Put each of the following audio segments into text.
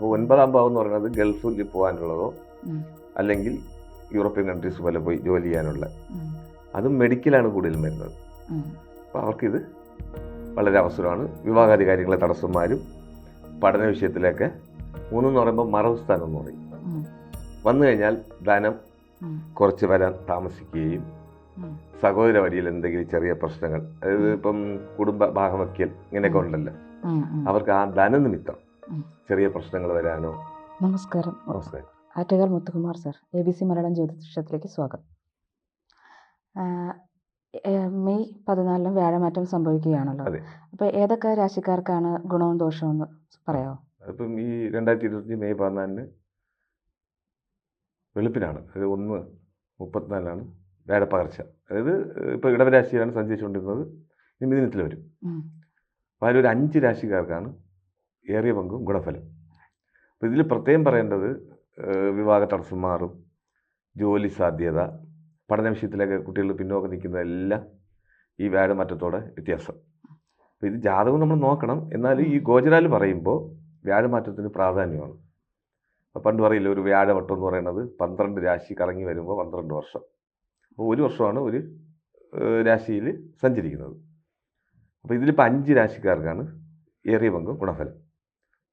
അപ്പോൾ 9-ാം ഭാവം എന്ന് പറയുന്നത് ഗൾഫിൽ പോകാനുള്ളതോ അല്ലെങ്കിൽ യൂറോപ്യൻ കൺട്രീസ് പോലെ പോയി ജോലി ചെയ്യാനുള്ള, അതും മെഡിക്കലാണ് കൂടുതലും വരുന്നത്. അപ്പോൾ അവർക്കിത് വളരെ അവസരമാണ്. വിവാഹാദി കാര്യങ്ങളെ തടസ്സന്മാരും പഠന വിഷയത്തിലൊക്കെ. 3 എന്ന് പറയുമ്പോൾ മറവ് സ്ഥാനം എന്ന് പറയും. വന്നു കഴിഞ്ഞാൽ ധനം കുറച്ച് വരാൻ താമസിക്കുകയും സഹോദര വഴിയിൽ എന്തെങ്കിലും ചെറിയ പ്രശ്നങ്ങൾ, അതായത് ഇപ്പം കുടുംബ ഭാഗവയ്ക്കൽ ഇങ്ങനെയൊക്കെ ഉണ്ടല്ലോ, അവർക്ക് ആ ധനനിമിത്തം ചെറിയ പ്രശ്നങ്ങൾ വരാനോ. നമസ്കാരം. നമസ്കാരം. ആറ്റുകാൽ മുത്തുകുമാർ സർ, ABC മലയാളം ജ്യോതിഷത്തിലേക്ക് സ്വാഗതം. മെയ് 14 വ്യാഴമാറ്റം സംഭവിക്കുകയാണല്ലോ. അപ്പോൾ ഏതൊക്കെ രാശിക്കാർക്കാണ് ഗുണവും ദോഷവും എന്ന് പറയാമോ? അപ്പം ഈ 2025 മെയ് 14 വെളുപ്പിനാണ്, അതായത് 1:34 വ്യാഴപ്പകർച്ച. അതായത് ഇപ്പോൾ ഇടവരാശിയാണ് സഞ്ചരിച്ചുകൊണ്ടിരുന്നത്, ഇനി മിഥുനത്തിൽ വരും. അപ്പോൾ അതിലൊരു 5 രാശിക്കാർക്കാണ് ഏറിയ പങ്കും ഗുണഫലം. അപ്പോൾ ഇതിൽ പ്രത്യേകം പറയേണ്ടത് വിവാഹ തടസ്സന്മാരും ജോലി സാധ്യത, പഠന വിഷയത്തിലൊക്കെ കുട്ടികൾ പിന്നോക്കം നിൽക്കുന്നതെല്ലാം ഈ വ്യാഴമാറ്റത്തോടെ വ്യത്യാസം. അപ്പോൾ ഇത് ജാതകം നമ്മൾ നോക്കണം. എന്നാൽ ഈ ഗോചരാൽ പറയുമ്പോൾ വ്യാഴമാറ്റത്തിന് പ്രാധാന്യമാണ്. അപ്പോൾ പണ്ട് പറയില്ല, ഒരു വ്യാഴവട്ടം എന്ന് പറയുന്നത് 12 രാശി കറങ്ങി വരുമ്പോൾ 12 വർഷം. അപ്പോൾ ഒരു വർഷമാണ് ഒരു രാശിയിൽ സഞ്ചരിക്കുന്നത്. അപ്പോൾ ഇതിലിപ്പോൾ 5 രാശിക്കാർക്കാണ് ഏറിയ പങ്കും ഗുണഫലം.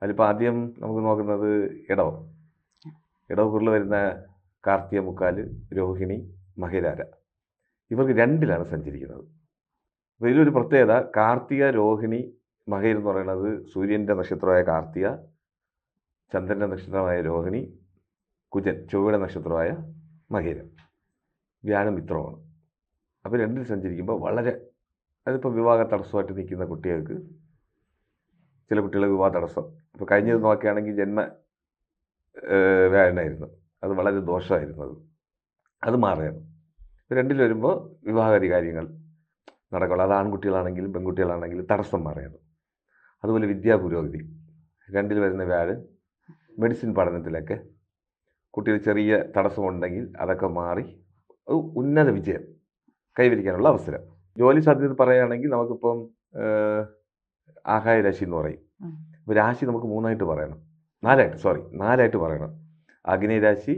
അതിലിപ്പോൾ ആദ്യം നമുക്ക് നോക്കുന്നത് ഇടവക്കുറിൽ വരുന്ന കാർത്തിക മുക്കാല്, രോഹിണി, മകരാര. ഇവർക്ക് 2-ലാണ് സഞ്ചരിക്കുന്നത്. അപ്പോൾ ഇതിലൊരു പ്രത്യേകത, കാർത്തിക, രോഹിണി, മകർ എന്ന് പറയുന്നത് സൂര്യൻ്റെ നക്ഷത്രമായ കാർത്തിക, ചന്ദ്രൻ്റെ നക്ഷത്രമായ രോഹിണി, കുജൻ ചൊവ്വയുടെ നക്ഷത്രമായ മകരം, വ്യാഴം മിത്രമാണ്. അപ്പോൾ 2-ൽ സഞ്ചരിക്കുമ്പോൾ വളരെ, അതിപ്പോൾ വിവാഹ തടസ്സമായിട്ട് നിൽക്കുന്ന കുട്ടികൾക്ക്, ചില കുട്ടികളുടെ വിവാഹ തടസ്സം ഇപ്പോൾ കഴിഞ്ഞത് നോക്കുകയാണെങ്കിൽ ജന്മ വ്യാഴനായിരുന്നു, അത് വളരെ ദോഷമായിരുന്നത്, അത് മാറുകയാണ്. ഇപ്പോൾ 2-ൽ വരുമ്പോൾ വിവാഹാദി കാര്യങ്ങൾ നടക്കുള്ളൂ. അത് ആൺകുട്ടികളാണെങ്കിലും പെൺകുട്ടികളാണെങ്കിലും തടസ്സം മാറുകയാണ്. അതുപോലെ വിദ്യാപുരോഗതി, 2-ൽ വരുന്ന വ്യാഴൻ മെഡിസിൻ പഠനത്തിലൊക്കെ കുട്ടികൾ ചെറിയ തടസ്സമുണ്ടെങ്കിൽ അതൊക്കെ മാറി ഉന്നത വിജയം കൈവരിക്കാനുള്ള അവസരം. ജോലി സാധ്യത പറയുകയാണെങ്കിൽ നമുക്കിപ്പം ആഹായ രാശി എന്ന് പറയും. അപ്പോൾ രാശി നമുക്ക് 3ആയിട്ട് പറയണം, 4ആയിട്ട് പറയണം. അഗ്നിരാശി,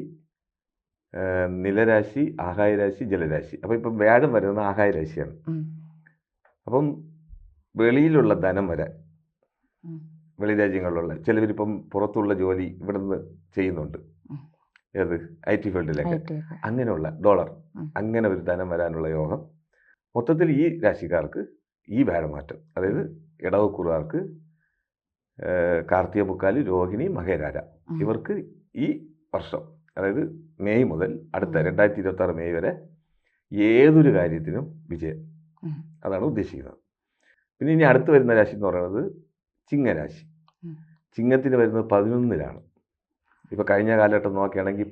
നിലരാശി, ആഹായ രാശി, ജലരാശി. അപ്പോൾ ഇപ്പം വ്യാഴം വരുന്നത് ആഹായ രാശിയാണ്. അപ്പം വെളിയിലുള്ള ധനം വരാൻ, വെളി രാജ്യങ്ങളിലുള്ള ചിലവരിപ്പം പുറത്തുള്ള ജോലി ഇവിടുന്ന് ചെയ്യുന്നുണ്ട്, ഏത് IT ഫീൽഡിലൊക്കെ, അങ്ങനെയുള്ള ഡോളർ, അങ്ങനെ ഒരു ധനം വരാനുള്ള യോഗം. മൊത്തത്തിൽ ഈ രാശിക്കാർക്ക് ഈ വ്യാഴമാറ്റം, അതായത് ഇടവക്കുറുകാർക്ക് കാർത്തിക മുക്കാല്, രോഹിണി, മകരാര, ഇവർക്ക് ഈ വർഷം, അതായത് മെയ് മുതൽ അടുത്ത 2026 മെയ് വരെ ഏതൊരു കാര്യത്തിനും വിജയം, അതാണ് ഉദ്ദേശിക്കുന്നത്. പിന്നെ ഇനി അടുത്ത് വരുന്ന രാശി എന്ന് പറയുന്നത് ചിങ്ങരാശി. ചിങ്ങത്തിന് വരുന്നത് 11-ലാണ്. ഇപ്പോൾ കഴിഞ്ഞ കാലഘട്ടം നോക്കുകയാണെങ്കിൽ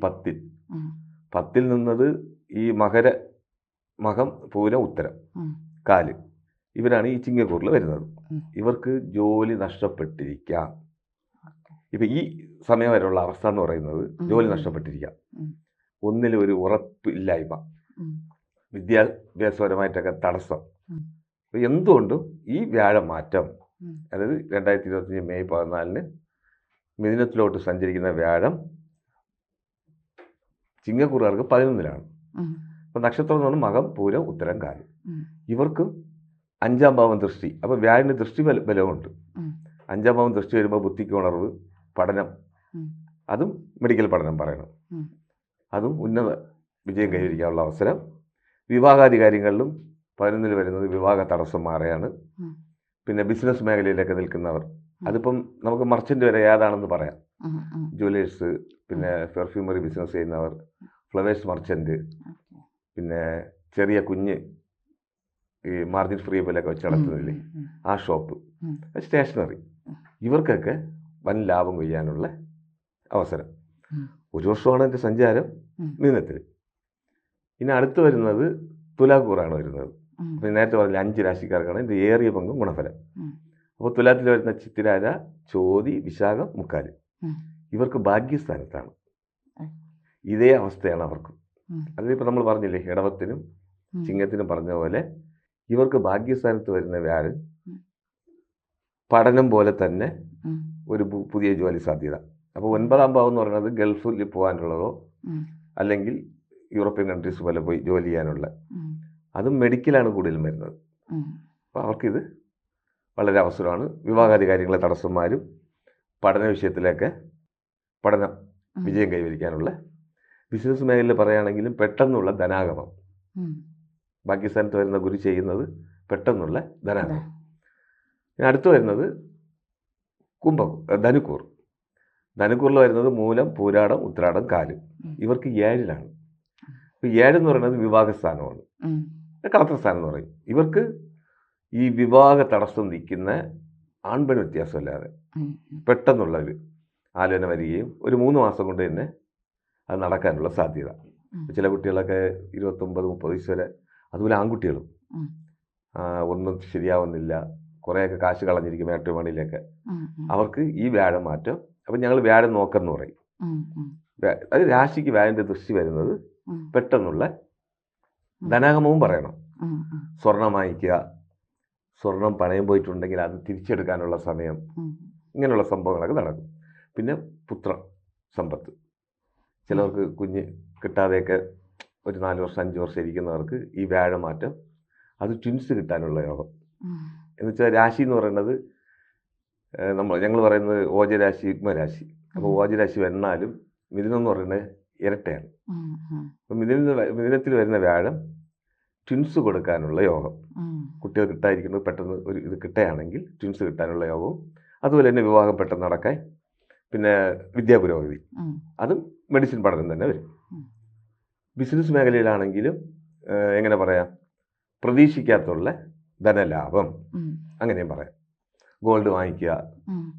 10-ൽ നിന്നത് ഈ മകം, പൂരം, ഉത്തരം, കാല്, ഇവരാണ് ഈ ചിങ്ങക്കൂറിൽ വരുന്നത്. ഇവർക്ക് ജോലി നഷ്ടപ്പെട്ടിരിക്കാം. ഇപ്പം ഈ സമയം വരെയുള്ള അവസ്ഥ എന്ന് പറയുന്നത് ജോലി നഷ്ടപ്പെട്ടിരിക്കാം, ഒന്നിലും ഒരു ഉറപ്പില്ലായ്മ, വിദ്യാഭ്യാസപരമായിട്ടൊക്കെ തടസ്സം. അപ്പോൾ എന്തുകൊണ്ടും ഈ വ്യാഴമാറ്റം, അതായത് 2025 മെയ് 14 മിഥുനത്തിലോട്ട് സഞ്ചരിക്കുന്ന വ്യാഴം ചിങ്ങക്കൂറുകാർക്ക് 11-ലാണ്. അപ്പോൾ നക്ഷത്രം എന്ന് പറഞ്ഞാൽ മകം, പൂരം, ഉത്തരം, കാല്. ഇവർക്ക് 5-ാം ഭാവം ദൃഷ്ടി. അപ്പോൾ വ്യാഴന് ദൃഷ്ടി ബലമുണ്ട്. 5-ാം ഭാവം ദൃഷ്ടി വരുമ്പോൾ ബുദ്ധിക്ക് ഉണർവ്, പഠനം, അതും മെഡിക്കൽ പഠനം പറയണം, അതും ഉന്നത വിജയം കൈവരിക്കാനുള്ള അവസരം. വിവാഹാദി കാര്യങ്ങളിലും 11-ൽ വരുന്നത് വിവാഹ തടസ്സം മാറുകയാണ്. പിന്നെ ബിസിനസ് മേഖലയിലൊക്കെ നിൽക്കുന്നവർ, അതിപ്പം നമുക്ക് മർച്ചൻ്റ് വരെ ഏതാണെന്ന് പറയാം, ജ്വല്ലേഴ്സ്, പിന്നെ പെർഫ്യൂമറി ബിസിനസ് ചെയ്യുന്നവർ, ഫ്ലവേഴ്സ് മർച്ചൻ്റ്, പിന്നെ ചെറിയ കുഞ്ഞ് ഈ മാർജിൻ ഫ്രീ പോലെയൊക്കെ വെച്ച് നടത്തുന്നില്ലേ, ആ ഷോപ്പ്, സ്റ്റേഷനറി, ഇവർക്കൊക്കെ വൻ ലാഭം കൊയ്യാനുള്ള അവസരം. ഒരു വർഷമാണ് എൻ്റെ സഞ്ചാരം മിഥുനത്തിൽ. ഇനി അടുത്ത് വരുന്നത് തുലാക്കൂറാണ് വരുന്നത്. അപ്പം നേരത്തെ പറഞ്ഞ 5 രാശിക്കാർക്കാണ് ഇതിൻ്റെ ഏറിയ പങ്കും ഗുണഫലം. അപ്പോൾ തുലാത്തിൽ വരുന്ന ചിത്തിരാര, ചോതി, വിശാഖം, മുക്കാല്, ഇവർക്ക് ഭാഗ്യസ്ഥാനത്താണ്. ഇതേ അവസ്ഥയാണ് അവർക്കും. അതിലിപ്പോൾ നമ്മൾ പറഞ്ഞില്ലേ, ഇടവത്തിനും ചിങ്ങത്തിനും പറഞ്ഞ പോലെ ഇവർക്ക് ഭാഗ്യസ്ഥാനത്ത് വരുന്ന വ്യാഴൻ പഠനം പോലെ തന്നെ ഒരു പുതിയ ജോലി സാധ്യത, അപ്പോൾ 9-ാം ഭാവം എന്ന് പറയുന്നത് ഗൾഫിൽ പോകാനുള്ളതോ അല്ലെങ്കിൽ യൂറോപ്യൻ കൺട്രീസ് പോലെ പോയി ജോലി ചെയ്യാനുള്ള, അതും മെഡിക്കലാണ് കൂടുതലും വരുന്നത്. അപ്പോൾ അവർക്കിത് വളരെ അവസരമാണ്. വിവാഹാദി കാര്യങ്ങളെ തടസ്സന്മാരും പഠന വിഷയത്തിലൊക്കെ പഠനം വിജയം കൈവരിക്കാനുള്ള, ബിസിനസ് മേഖലയിൽ പറയുകയാണെങ്കിലും പെട്ടെന്നുള്ള ധനാഗമം, ബാക്കി സ്ഥാനത്ത് വരുന്ന ഗുരു ചെയ്യുന്നത് പെട്ടെന്നുള്ള ധനാഗമം. അടുത്ത് വരുന്നത് ധനുക്കൂർ. ധനുക്കൂറിൽ വരുന്നത് മൂലം, പൂരാടം, ഉത്രാടം, കാല്. ഇവർക്ക് 7-ലാണ്. ഇപ്പോൾ 7 എന്ന് പറയുന്നത് വിവാഹസ്ഥാനമാണ്, കളത്രസ്ഥാനം എന്ന് പറയും. ഇവർക്ക് ഈ വിവാഹ തടസ്സം നിൽക്കുന്ന ആൺപെൺ വ്യത്യാസമില്ലാതെ പെട്ടെന്നുള്ള ഒരു ആലോചന വരികയും ഒരു 3 മാസം കൊണ്ട് തന്നെ അത് നടക്കാനുള്ള സാധ്യത. ചില കുട്ടികളൊക്കെ 29-30 വയസ്സ് വരെ, അതുപോലെ ആൺകുട്ടികളും ഒന്നും ശരിയാവുന്നില്ല, കുറേയൊക്കെ കാശ് കളഞ്ഞിരിക്കും മാട്രിമോണിയിലൊക്കെ. അവർക്ക് ഈ വ്യാഴം മാറ്റം, അപ്പം ഞങ്ങൾ വ്യാഴം നോക്കെന്ന് പറയും. അത് രാശിക്ക് വ്യാഴൻ്റെ ദൃഷ്ടി വരുന്നത് പെട്ടെന്നുള്ള ധനാഗമവും പറയണം. സ്വർണം വാങ്ങിക്കുക, സ്വർണം പണയം പോയിട്ടുണ്ടെങ്കിൽ അത് തിരിച്ചെടുക്കാനുള്ള സമയം, ഇങ്ങനെയുള്ള സംഭവങ്ങളൊക്കെ നടക്കും. പിന്നെ പുത്ര സമ്പത്ത്, ചിലർക്ക് കുഞ്ഞ് കിട്ടാതെയൊക്കെ ഒരു 4 വർഷം 5 വർഷം ഇരിക്കുന്നവർക്ക് ഈ വ്യാഴമാറ്റം, അത് ട്വിൻസ് കിട്ടാനുള്ള യോഗം. എന്ന് വെച്ചാൽ രാശി എന്ന് പറയുന്നത് ഞങ്ങൾ പറയുന്നത് ഓജരാശി, യുഗ്മരാശി. അപ്പോൾ ഓജരാശി വന്നാലും മിഥുനം എന്ന് പറയുന്നത് ഇരട്ടയാണ്. അപ്പം മിഥുനത്തിൽ വരുന്ന വ്യാഴം ട്വിൻസ് കൊടുക്കാനുള്ള യോഗം, കുട്ടികൾ കിട്ടാതിരിക്കുന്നത് പെട്ടെന്ന് ഒരു ഇത് കിട്ടുകയാണെങ്കിൽ ട്വിൻസ് കിട്ടാനുള്ള യോഗവും, അതുപോലെ തന്നെ വിവാഹം പെട്ടെന്ന് നടക്കാൻ, പിന്നെ വിദ്യാപുരോഗതി, അതും മെഡിസിൻ പഠനം തന്നെ വരും. ബിസിനസ് മേഖലയിലാണെങ്കിലും എങ്ങനെ പറയാം, പ്രതീക്ഷിക്കാത്തുള്ള ധനലാഭം, അങ്ങനെയും പറയാം. ഗോൾഡ് വാങ്ങിക്കുക,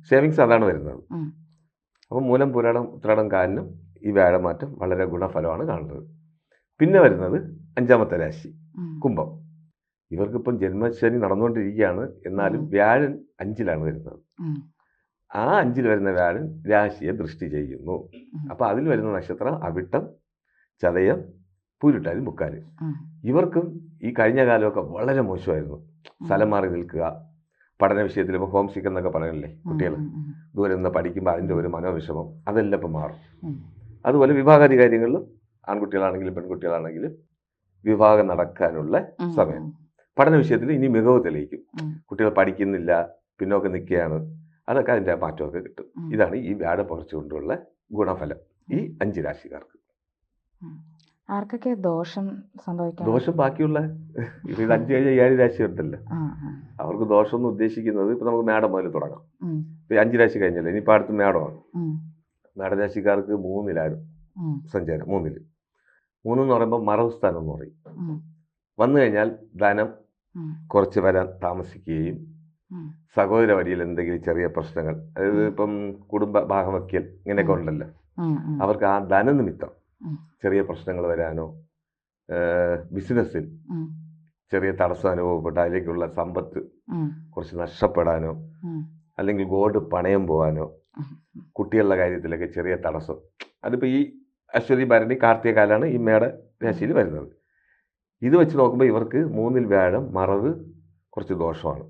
സേവിങ്സ് അതാണ് വരുന്നത്. അപ്പം മൂലം, പൂരാടം, ഉത്രാടം, കാലിനും ഈ വ്യാഴമാറ്റം വളരെ ഗുണഫലമാണ് കാണുന്നത്. പിന്നെ വരുന്നത് 5-ാമത്തെ രാശി കുംഭം. ഇവർക്കിപ്പം ജന്മശനി നടന്നുകൊണ്ടിരിക്കുകയാണ്, എന്നാലും വ്യാഴൻ 5-ലാണ് വരുന്നത്. ആ 5-ൽ വരുന്ന വ്യാഴൻ രാശിയെ ദൃഷ്ടി ചെയ്യുന്നു. അപ്പോൾ അതിൽ വരുന്ന നക്ഷത്രം അവിട്ടം, ചതയം, പൂരിട്ടാതി, മുക്കാല്. ഇവർക്കും ഈ കഴിഞ്ഞ കാലമൊക്കെ വളരെ മോശമായിരുന്നു. സ്ഥലം മാറി നിൽക്കുക, പഠന വിഷയത്തിൽ ഇപ്പോൾ ഹോം സിക്ക് എന്നൊക്കെ പറയണില്ലേ കുട്ടികൾ, ദൂരെ നിന്ന് പഠിക്കുമ്പോൾ അതിൻ്റെ ഒരു മനോവിഷമം, അതെല്ലാം ഇപ്പം മാറും. അതുപോലെ വിവാഹാദി കാര്യങ്ങളിലും ആൺകുട്ടികളാണെങ്കിലും പെൺകുട്ടികളാണെങ്കിലും വിവാഹം നടക്കാനുള്ള സമയം. പഠന വിഷയത്തിൽ ഇനി മികവ് തെളിയിക്കും. കുട്ടികൾ പഠിക്കുന്നില്ല, പിന്നോക്കം നിൽക്കുകയാണ്, അതൊക്കെ അതിൻ്റെ മാറ്റമൊക്കെ കിട്ടും. ഇതാണ് ഈ വ്യാഴ പകർച്ച കൊണ്ടുള്ള ഗുണഫലം ഈ 5 രാശിക്കാർക്ക്. ആർക്കൊക്കെ ദോഷം സംഭവിക്കാം? ദോഷം ബാക്കിയുള്ള ഇത് 5 കഴിഞ്ഞ 7 രാശി ഉണ്ടല്ലോ, അവർക്ക് ദോഷം എന്ന് ഉദ്ദേശിക്കുന്നത് ഇപ്പം നമുക്ക് മേടം മുതൽ തുടങ്ങാം. ഇപ്പം 5 രാശി കഴിഞ്ഞല്ലോ, ഇനിയിപ്പോൾ അടുത്ത് മേടമാണ്. മേടരാശിക്കാർക്ക് 3-ലായിരുന്നു സഞ്ചാരം. 3-ൽ എന്ന് പറയുമ്പോൾ മറവ് സ്ഥാനം എന്ന് പറയും. വന്നു കഴിഞ്ഞാൽ ധനം കുറച്ച് വരാൻ താമസിക്കുകയും, സഹോദര വഴിയിൽ എന്തെങ്കിലും ചെറിയ പ്രശ്നങ്ങൾ, അതായത് ഇപ്പം കുടുംബ ഭാഗവയ്ക്കൽ ഇങ്ങനെയൊക്കെ ഉണ്ടല്ലോ, അവർക്ക് ആ ധനനിമിത്തം ചെറിയ പ്രശ്നങ്ങൾ വരാനോ, ബിസിനസ്സിൽ ചെറിയ തടസ്സം അനുഭവപ്പെട്ടോ, അതിലേക്കുള്ള സമ്പത്ത് കുറച്ച് നഷ്ടപ്പെടാനോ, അല്ലെങ്കിൽ ഗോൾഡ് പണയം പോകാനോ, കുട്ടികളുടെ കാര്യത്തിലൊക്കെ ചെറിയ തടസ്സം. അതിപ്പോൾ ഈ അശ്വതി, ഭരണി, കാർത്തിക കാലാണ് ഈ മേട രാശിയിൽ വരുന്നത്. ഇത് വെച്ച് നോക്കുമ്പോൾ ഇവർക്ക് 3-ൽ വ്യാഴം മറവ് കുറച്ച് ദോഷമാണ്.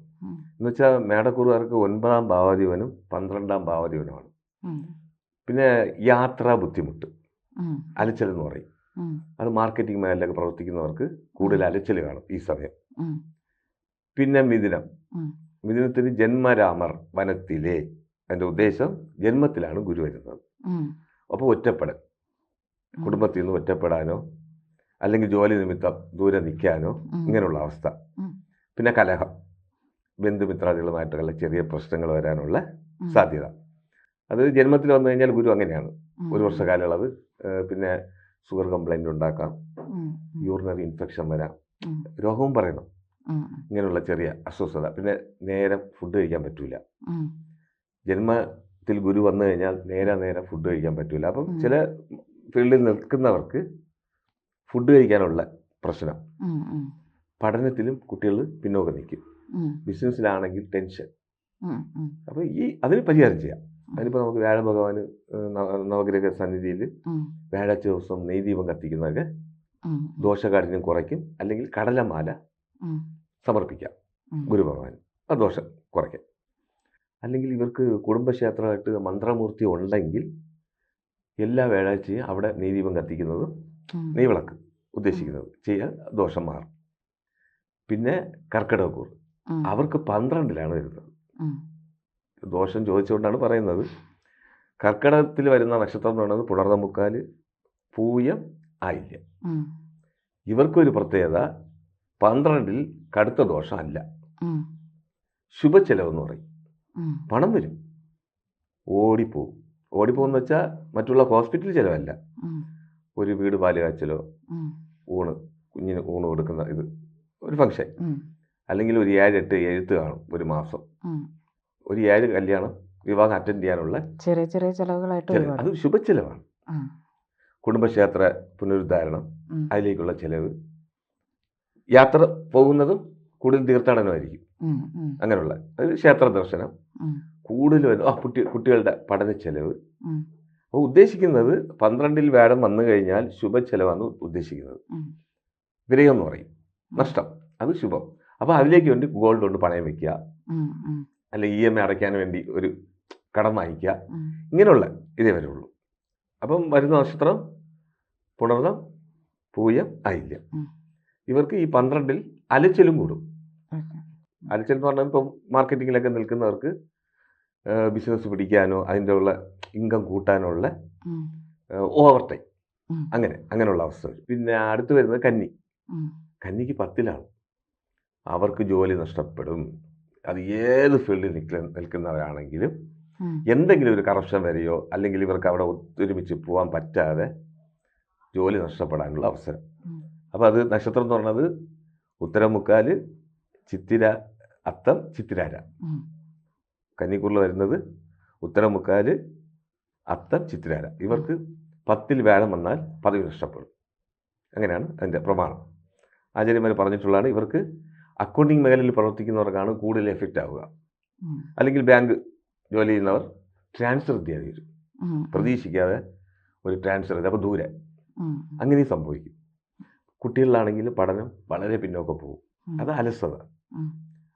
എന്ന് വെച്ചാൽ മേടക്കൂറുകാർക്ക് 9-ാം ഭാവാധിപനും 12-ാം ഭാവാധിപനുമാണ്. പിന്നെ യാത്രാ ബുദ്ധിമുട്ട്, അലച്ചിൽ എന്ന് പറയും. അത് മാർക്കറ്റിംഗ് മേഖലയിലൊക്കെ പ്രവർത്തിക്കുന്നവർക്ക് കൂടുതൽ അലച്ചിൽ കാണും ഈ സമയം. പിന്നെ മിഥുനത്തിന് ജന്മരാമർ വനത്തിലെ, അതിൻ്റെ ഉദ്ദേശം ജന്മത്തിലാണ് ഗുരു വരുന്നത്. അപ്പോൾ ഒറ്റപ്പെടൽ, കുടുംബത്തിൽ നിന്ന് ഒറ്റപ്പെടാനോ അല്ലെങ്കിൽ ജോലി നിമിത്തം ദൂരെ നിൽക്കാനോ, ഇങ്ങനെയുള്ള അവസ്ഥ. പിന്നെ കലഹം, ബന്ധുമിത്രാദികളുമായിട്ടുള്ള ചെറിയ പ്രശ്നങ്ങൾ വരാനുള്ള സാധ്യത. അത് ജന്മത്തിൽ വന്നു കഴിഞ്ഞാൽ ഗുരു അങ്ങനെയാണ്, 1 വർഷ കാലയളവ്. പിന്നെ ഷുഗർ കംപ്ലൈൻറ്റ് ഉണ്ടാക്കാം, യൂറിനറി ഇൻഫെക്ഷൻ വരാം, രോഗവും പറയണം, ഇങ്ങനെയുള്ള ചെറിയ അസ്വസ്ഥത. പിന്നെ നേരം ഫുഡ് കഴിക്കാൻ പറ്റില്ല. ജന്മത്തിൽ ഗുരു വന്നു കഴിഞ്ഞാൽ നേരെ ഫുഡ് കഴിക്കാൻ പറ്റില്ല. അപ്പം ചില ഫീൽഡിൽ നിൽക്കുന്നവർക്ക് ഫുഡ് കഴിക്കാനുള്ള പ്രശ്നം. പഠനത്തിലും കുട്ടികൾ പിന്നോക്കം നിൽക്കും. ബിസിനസ്സിലാണെങ്കിൽ ടെൻഷൻ. അപ്പോൾ അതിന് പരിഹാരം ചെയ്യാം. അതിനിപ്പോൾ നമുക്ക് വ്യാഴ ഭഗവാന് നവഗ്രഹ സന്നിധിയിൽ വ്യാഴാഴ്ച ദിവസം നെയ്ദീപം കത്തിക്കുന്നതൊക്കെ ദോഷകാഠിന്യം കുറയ്ക്കും. അല്ലെങ്കിൽ കടലമാല സമർപ്പിക്കാം ഗുരുഭഗവാൻ, ആ ദോഷം കുറയ്ക്കാം. അല്ലെങ്കിൽ ഇവർക്ക് കുടുംബക്ഷേത്രമായിട്ട് മന്ത്രമൂർത്തി ഉണ്ടെങ്കിൽ എല്ലാ വ്യാഴാഴ്ചയും അവിടെ നെയ്ദീപം കത്തിക്കുന്നതും നെയ്വിളക്ക് ഉദ്ദേശിക്കുന്നത് ചെയ്യാൻ ദോഷം മാറും. പിന്നെ കർക്കിടകക്കൂർ അവർക്ക് 12-ലാണ് വരുന്നത്. ദോഷം ചോദിച്ചുകൊണ്ടാണ് പറയുന്നത്. കർക്കിടകത്തിൽ വരുന്ന നക്ഷത്രം എന്ന് പറയുന്നത് പുണർതമുക്കാല്, പൂയം, ആയില്യം. ഇവർക്കൊരു പ്രത്യേകത, 12-ൽ കടുത്ത ദോഷം അല്ല, ശുഭച്ചെലവെന്ന് പറയും. പണം വരും, ഓടിപ്പോവും. ഓടിപ്പോകുന്ന വെച്ചാൽ മറ്റുള്ള ഹോസ്പിറ്റൽ ചിലവല്ല, ഒരു വീട് പാല് കാച്ചലോ, ഊണ്, കുഞ്ഞിന് ഊണ് കൊടുക്കുന്ന ഇത്, ഒരു ഫംഗ്ഷൻ, അല്ലെങ്കിൽ ഒരു 7-8 എഴുത്ത് കാണും ഒരു മാസം, ഒരു 7 കല്യാണം, വിവാഹം അറ്റൻഡ് ചെയ്യാനുള്ള ചെറിയ ചെറിയ ചിലവുകളായിട്ട് അത് ശുഭച്ചെലവാണ്. കുടുംബക്ഷേത്ര പുനരുദ്ധാരണം, അതിലേക്കുള്ള ചെലവ്, യാത്ര പോകുന്നതും കൂടുതൽ തീർത്ഥാടനമായിരിക്കും. അങ്ങനെയുള്ള അത് ക്ഷേത്ര ദർശനം കൂടുതൽ വരുന്നു. കുട്ടികളുടെ പഠന ചെലവ്. അപ്പോൾ ഉദ്ദേശിക്കുന്നത് 12-ൽ വ്യാഴം വന്നു കഴിഞ്ഞാൽ ശുഭച്ചെലവാണ് ഉദ്ദേശിക്കുന്നത്. വിരയം എന്ന് പറയും, നഷ്ടം, അത് ശുഭം. അപ്പോൾ അതിലേക്ക് വേണ്ടി ഗോൾഡ് കൊണ്ട് പണയം വയ്ക്കുക, അല്ലെങ്കിൽ EMI അടയ്ക്കാൻ വേണ്ടി ഒരു കടം വാങ്ങിക്കുക, ഇങ്ങനെയുള്ള ഇതേ വരുള്ളൂ. അപ്പം വരുന്ന നക്ഷത്രം പുണർദം, പൂയം, ആയില്യം. ഇവർക്ക് ഈ 12-ൽ അലച്ചിലും കൂടും. അലച്ചിൽ എന്ന് പറഞ്ഞാൽ ഇപ്പം മാർക്കറ്റിങ്ങിലൊക്കെ നിൽക്കുന്നവർക്ക് ബിസിനസ് പിടിക്കാനോ അതിൻ്റെ ഉള്ള ഇൻകം കൂട്ടാനോ ഉള്ള ഓവർ ടൈം, അങ്ങനെയുള്ള അവസ്ഥ വരും. പിന്നെ അടുത്ത് വരുന്നത് കന്നി. കന്നിക്ക് 10-ലാണ്. അവർക്ക് ജോലി നഷ്ടപ്പെടും. അത് ഏത് ഫീൽഡിൽ നിൽക്കുന്നവരാണെങ്കിലും എന്തെങ്കിലും ഒരു കറപ്ഷൻ വരെയോ അല്ലെങ്കിൽ ഇവർക്ക് അവിടെ ഒരുമിച്ച് പോകാൻ പറ്റാതെ ജോലി നഷ്ടപ്പെടാനുള്ള അവസരം. അപ്പോൾ അത് നക്ഷത്രം എന്ന് പറയുന്നത് ഉത്തരമുക്കാല്, ചിത്തിര, അത്തം, ചിത്തിരാര. കന്നിക്കൂറിൽ വരുന്നത് ഉത്തരമുക്കാല്, അത്തം, ചിത്തിരാര. ഇവർക്ക് 10-ൽ വ്യാഴം വന്നാൽ പദവി നഷ്ടപ്പെടും. അങ്ങനെയാണ് അതിൻ്റെ പ്രമാണം. ആചാര്യന്മാർ പറഞ്ഞിട്ടുള്ളതാണ്. ഇവർക്ക് അക്കൗണ്ടിങ് മേഖലയിൽ പ്രവർത്തിക്കുന്നവർക്കാണ് കൂടുതൽ എഫക്റ്റ് ആവുക. അല്ലെങ്കിൽ ബാങ്ക് ജോലി ചെയ്യുന്നവർ ട്രാൻസ്ഫർ ചെയ്യാതെ വരും, പ്രതീക്ഷിക്കാതെ ഒരു ട്രാൻസ്ഫർ ചെയ്ത്, അപ്പോൾ ദൂരെ അങ്ങനെയും സംഭവിക്കും. കുട്ടികളിലാണെങ്കിൽ പഠനം വളരെ പിന്നോക്കം പോകും, അത് അലസത.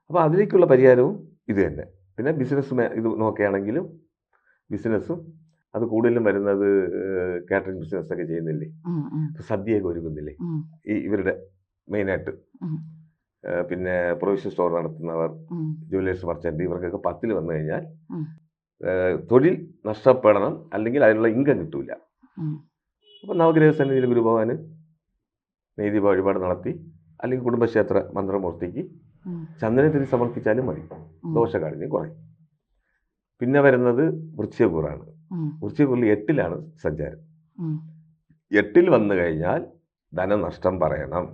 അപ്പോൾ അതിലേക്കുള്ള പരിഹാരവും ഇത് തന്നെ. പിന്നെ ബിസിനസ് ഇത് നോക്കുകയാണെങ്കിലും ബിസിനസ്സും അത് കൂടുതലും വരുന്നത് കാറ്ററിംഗ് ബിസിനസ്സൊക്കെ ചെയ്യുന്നില്ലേ, സദ്യയൊക്കെ ഒരുക്കുന്നില്ലേ ഈ ഇവരുടെ മെയിനായിട്ട്. പിന്നെ പ്രൊവിഷൻ സ്റ്റോർ നടത്തുന്നവർ, ജുവലേഴ്സ് മർച്ചൻ്റ്, ഇവർക്കൊക്കെ 10-ൽ വന്നു കഴിഞ്ഞാൽ തൊഴിൽ നഷ്ടപ്പെടണം, അല്ലെങ്കിൽ അതിനുള്ള ഇൻകം കിട്ടൂല. അപ്പം നവഗ്രഹ സന്നിധിയിൽ ഗുരുഭഗവാന് നെയ്ദീപ വഴിപാട് നടത്തി, അല്ലെങ്കിൽ കുടുംബക്ഷേത്ര മന്ത്രമൂർത്തിക്ക് ചന്ദനത്തിരി സമർപ്പിച്ചാലും മതി, ദോഷകാഠിന്യം കുറയും. പിന്നെ വരുന്നത് വൃശ്ചികക്കൂറാണ്. വൃശ്ചികക്കൂറിൽ 8-ലാണ് സഞ്ചാരം. 8-ൽ വന്നു കഴിഞ്ഞാൽ ധനനഷ്ടം പറയണം.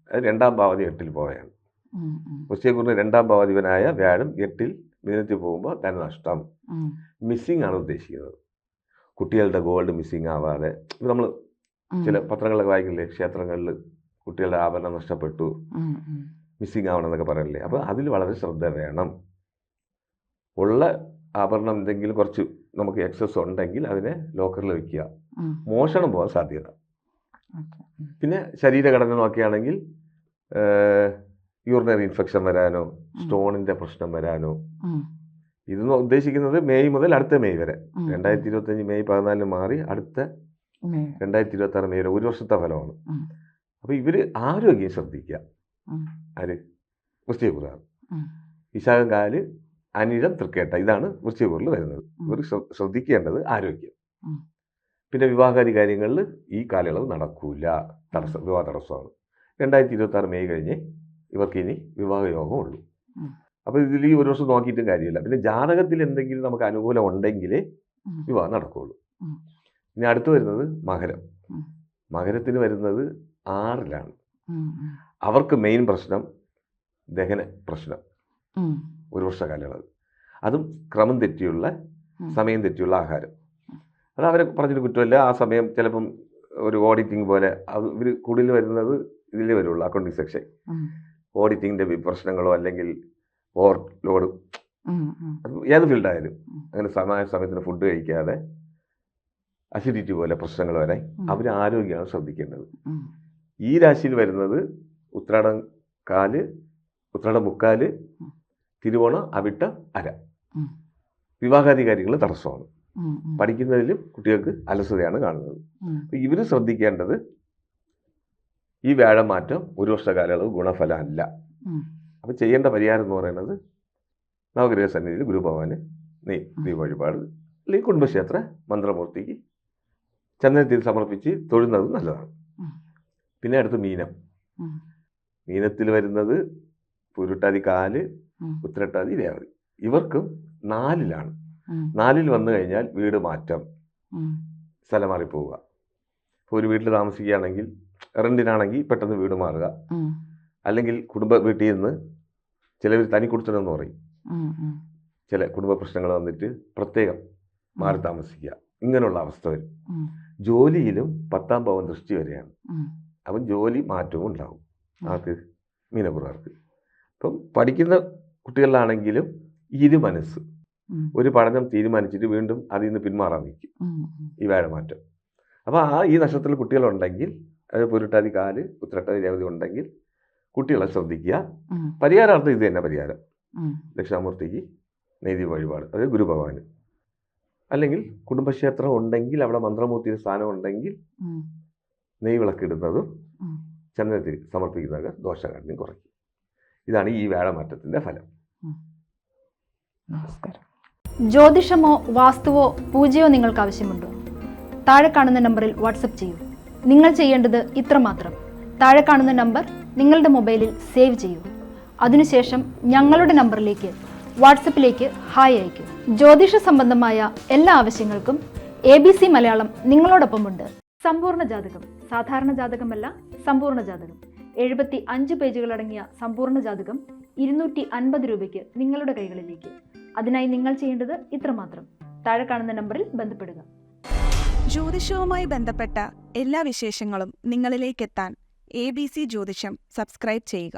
അത് 2-ാം ഭാവതി 8-ൽ പോവുകയാണ്. വൃശ്ചികക്കൂറിന് 2-ാം ഭാവാധിപനായ വ്യാഴം 8-ൽ മിഥുനത്തിൽ പോകുമ്പോൾ ധനനഷ്ടം, മിസ്സിംഗ് ആണ് ഉദ്ദേശിക്കുന്നത്. കുട്ടികളുടെ ഗോൾഡ് മിസ്സിംഗ് ആവാതെ, നമ്മൾ ചില പത്രങ്ങളൊക്കെ വായിക്കില്ലേ, ക്ഷേത്രങ്ങളിൽ കുട്ടികളുടെ ആഭരണം നഷ്ടപ്പെട്ടു, മിസ്സിംഗ് ആവണം എന്നൊക്കെ പറയല്ലേ. അപ്പോൾ അതിൽ വളരെ ശ്രദ്ധ വേണം. ഉള്ള ആഭരണം എന്തെങ്കിലും കുറച്ച് നമുക്ക് എക്സസ് ഉണ്ടെങ്കിൽ അതിനെ ലോക്കറിൽ വയ്ക്കുക, മോഷണം പോകാൻ സാധ്യത. പിന്നെ ശരീരഘടന നോക്കുകയാണെങ്കിൽ യൂറിനറി ഇൻഫെക്ഷൻ വരാനോ, സ്റ്റോണിൻ്റെ പ്രശ്നം വരാനോ, ഇതെന്ന് ഉദ്ദേശിക്കുന്നത് മെയ് മുതൽ അടുത്ത മെയ് വരെ. 2025 മെയ് 14 മാറി അടുത്ത 2026 മെയ് വരെ 1 വർഷത്തെ ഫലമാണ്. അപ്പോൾ ഇവർ ആരോഗ്യം ശ്രദ്ധിക്കുക. ആര്? വൃശ്ചികക്കൂറുകാർ. വിശാഖം, കാല്, അനിഴം, തൃക്കേട്ട, ഇതാണ് വൃശ്ചികക്കൂറിൽ വരുന്നത്. ഇവർ ശ്രദ്ധിക്കേണ്ടത് ആരോഗ്യം. പിന്നെ വിവാഹാദി കാര്യങ്ങളിൽ ഈ കാലയളവ് നടക്കൂല, തടസ്സം, വിവാഹ തടസ്സമാണ്. 2026 മെയ് കഴിഞ്ഞ് ഇവർക്ക് ഇനി വിവാഹയോഗം ഉള്ളൂ. അപ്പോൾ ഇതിൽ ഈ 1 വർഷം നോക്കിയിട്ടും കാര്യമില്ല. പിന്നെ ജാതകത്തിൽ എന്തെങ്കിലും നമുക്ക് അനുകൂലം ഉണ്ടെങ്കിലേ വിവാഹം നടക്കുകയുള്ളൂ. ഇനി അടുത്ത് വരുന്നത് മകരം. മകരത്തിന് വരുന്നത് 6-ലാണ്. അവർക്ക് മെയിൻ പ്രശ്നം ദഹന പ്രശ്നം, 1 വർഷ കാലയളവ്. അതും ക്രമം തെറ്റിയുള്ള, സമയം തെറ്റിയുള്ള ആഹാരം. അത് അവരെ പറഞ്ഞിട്ട് കുറ്റമല്ല. ആ സമയം ചിലപ്പം ഒരു ഓഡിറ്റിംഗ് പോലെ അത് ഇവർ കൂടുതൽ വരുന്നത് ഇതിലേ വരുള്ളൂ, അക്കൗണ്ടിങ് സെക്ഷൻ. ഓഡിറ്റിങ്ങിൻ്റെ പ്രശ്നങ്ങളോ അല്ലെങ്കിൽ ഓവർ ലോഡ്, ഏത് ഫീൽഡായാലും അങ്ങനെ സമയത്തിന് ഫുഡ് കഴിക്കാതെ അസിഡിറ്റി പോലെ പ്രശ്നങ്ങൾ വരാൻ അവർ ആരോഗ്യമാണ് ശ്രദ്ധിക്കേണ്ടത്. ഈ രാശിയിൽ വരുന്നത് ഉത്രാടം കാല്, ഉത്രാടം മുക്കാല്, തിരുവോണം, അവിട്ടം, അര. വിവാഹാധികാരികൾ തടസ്സമാണ്. പഠിക്കുന്നതിലും കുട്ടികൾക്ക് അലസതയാണ് കാണുന്നത്. ഇവർ ശ്രദ്ധിക്കേണ്ടത് ഈ വ്യാഴമാറ്റം 1 വർഷ കാലയളവ് ഗുണഫലമല്ല. അപ്പം ചെയ്യേണ്ട പരിഹാരം എന്ന് പറയുന്നത് നവഗ്രഹ സന്നിധിയിൽ ഗുരുഭഗവാന് നെയ് വഴിപാട് അല്ലെങ്കിൽ കുടുംബക്ഷേത്ര മന്ത്രമൂർത്തിക്ക് ചന്ദനത്തിൽ സമർപ്പിച്ച് തൊഴുന്നത് നല്ലതാണ്. പിന്നെ അടുത്ത് മീനം. മീനത്തിൽ വരുന്നത് പൂരുട്ടാതി 4, ഉത്രട്ടാതി രേവതി. ഇവർക്കും 4-ലാണ്. 4-ൽ വന്നു കഴിഞ്ഞാൽ വീട് മാറ്റം, സ്ഥലം മാറിപ്പോവുക. ഇപ്പോൾ ഒരു വീട്ടിൽ താമസിക്കുകയാണെങ്കിൽ റെന്റിനാണെങ്കിൽ പെട്ടെന്ന് വീട് മാറുക, അല്ലെങ്കിൽ കുടുംബ വീട്ടിൽ നിന്ന് ചിലവർ തനി കൊടുത്തണമെന്ന് പറയും, ചില കുടുംബ പ്രശ്നങ്ങൾ വന്നിട്ട് പ്രത്യേകം മാറി താമസിക്കുക, ഇങ്ങനെയുള്ള അവസ്ഥ വരും. ജോലിയിലും 10-ാം ഭാവം ദൃഷ്ടി വരെയാണ്. അപ്പം ജോലി മാറ്റവും ഉണ്ടാവും ആർക്ക്? മീനപ്പുറക്കാർക്ക്. അപ്പം പഠിക്കുന്ന കുട്ടികളിലാണെങ്കിലും മനസ്സ് ഒരു പഠനം തീരുമാനിച്ചിട്ട് വീണ്ടും അതിൽ നിന്ന് പിന്മാറാൻ നിൽക്കും ഈ വ്യാഴമാറ്റം. അപ്പോൾ ഈ നക്ഷത്രത്തിൽ കുട്ടികളുണ്ടെങ്കിൽ, അത് പൂരുട്ടാതി 4, ഉത്രട്ടാതി രേവതി ഉണ്ടെങ്കിൽ കുട്ടികളെ ശ്രദ്ധിക്കുക. പരിഹാരാർത്ഥം ഇത് തന്നെ പരിഹാരം. ദക്ഷിണാമൂർത്തിക്ക് നെയ്തി വഴിപാട്, അത് ഗുരുഭഗവാന്. അല്ലെങ്കിൽ കുടുംബക്ഷേത്രം ഉണ്ടെങ്കിൽ അവിടെ മന്ത്രമൂർത്തിയുടെ സ്ഥാനം ഉണ്ടെങ്കിൽ നെയ് വിളക്കിടുന്നതും ചന്ദനത്തിൽ സമർപ്പിക്കുന്നതൊക്കെ ദോഷകാഠിന്യം കുറയ്ക്കും. ഇതാണ് ഈ വ്യാഴമാറ്റത്തിൻ്റെ ഫലം. നമസ്കാരം. ജ്യോതിഷമോ വാസ്തുവോ പൂജയോ നിങ്ങൾക്ക് ആവശ്യമുണ്ടോ? താഴെ കാണുന്ന നമ്പറിൽ വാട്സപ്പ് ചെയ്യൂ. നിങ്ങൾ ചെയ്യേണ്ടത് ഇത്രമാത്രം: താഴെ കാണുന്ന നമ്പർ നിങ്ങളുടെ മൊബൈലിൽ സേവ് ചെയ്യൂ. അതിനുശേഷം ഞങ്ങളുടെ നമ്പറിലേക്ക് വാട്സപ്പിലേക്ക് ഹായ് അയയ്ക്കൂ. ജ്യോതിഷ സംബന്ധമായ എല്ലാ ആവശ്യങ്ങൾക്കും ABC മലയാളം നിങ്ങളോടൊപ്പമുണ്ട്. സമ്പൂർണ്ണ ജാതകം, സാധാരണ ജാതകമല്ല, സമ്പൂർണ്ണ ജാതകം. 75 പേജുകളടങ്ങിയ സമ്പൂർണ്ണ ജാതകം 250 രൂപയ്ക്ക് നിങ്ങളുടെ കൈകളിലേക്ക്. അതിനായി നിങ്ങൾ ചെയ്യേണ്ടത് ഇത്രമാത്രം: താഴെ കാണുന്ന നമ്പറിൽ ബന്ധപ്പെടുക. ജ്യോതിഷവുമായി ബന്ധപ്പെട്ട എല്ലാ വിശേഷങ്ങളും നിങ്ങളിലേക്കെത്താൻ ABC ജ്യോതിഷം സബ്സ്ക്രൈബ് ചെയ്യുക.